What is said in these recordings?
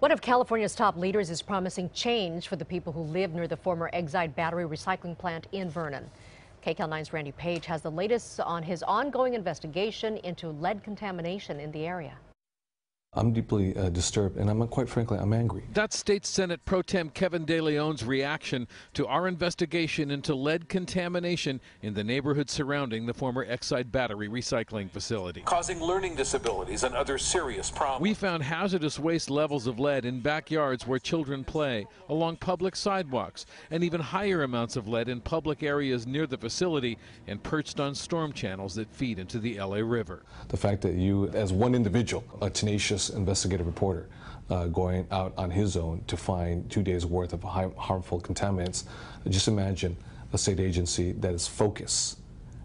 One of California's top leaders is promising change for the people who live near the former Exide battery recycling plant in Vernon. KCAL9's Randy Paige has the latest on his ongoing investigation into lead contamination in the area. I'm deeply disturbed, and quite frankly, I'm angry. That's State Senate Pro Tem Kevin DeLeon's reaction to our investigation into lead contamination in the neighborhood surrounding the former Exide battery recycling facility, causing learning disabilities and other serious problems. We found hazardous waste levels of lead in backyards where children play, along public sidewalks, and even higher amounts of lead in public areas near the facility and perched on storm channels that feed into the LA River. The fact that you, as one individual, a tenacious investigative reporter, going out on his own to find 2 days worth of harmful contaminants. Just imagine a state agency that is focused,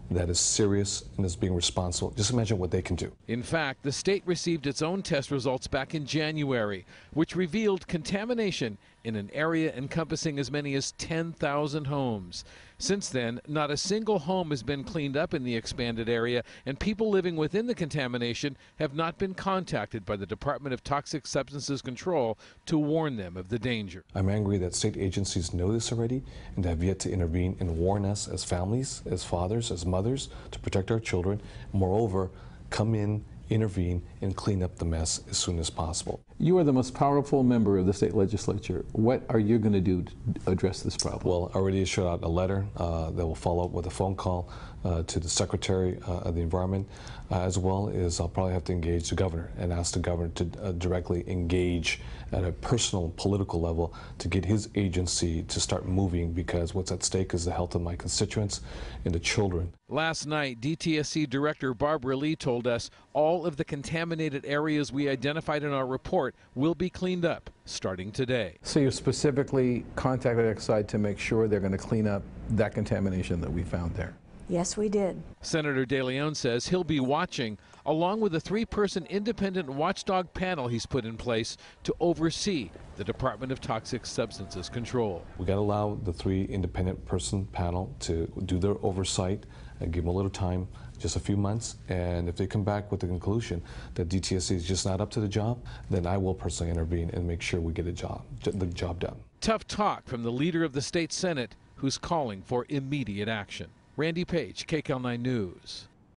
that is serious, and is being responsible. Just imagine what they can do. In fact, the state received its own test results back in January, which revealed contamination in an area encompassing as many as 10,000 homes. Since then, not a single home has been cleaned up in the expanded area, and people living within the contamination have not been contacted by the Department of Toxic Substances Control to warn them of the danger. I'm angry that state agencies know this already and have yet to intervene and warn us as families, as fathers, as mothers, to protect our children. Moreover, come in, intervene, and clean up the mess as soon as possible. You are the most powerful member of the state legislature. What are you going to do to address this problem? Well, I already issued out a letter that will follow up with a phone call to the Secretary of the Environment, as well as I'll probably have to engage the governor and ask the governor to directly engage at a personal political level to get his agency to start moving, because what's at stake is the health of my constituents and the children. Last night, DTSC Director Barbara Lee told us all of the contaminated areas we identified in our report will be cleaned up starting today. So you specifically contacted Exide to make sure they're going to clean up that contamination that we found there? Yes, we did. Senator DeLeon says he'll be watching, along with a 3-person independent watchdog panel he's put in place to oversee the Department of Toxic Substances Control. We got to allow the 3 independent person panel to do their oversight and give them a little time, just a few months, and if they come back with the conclusion that DTSC is just not up to the job, then I will personally intervene and make sure we get the job done. Tough talk from the leader of the state Senate, who's calling for immediate action. Randy Paige, KCAL9 News.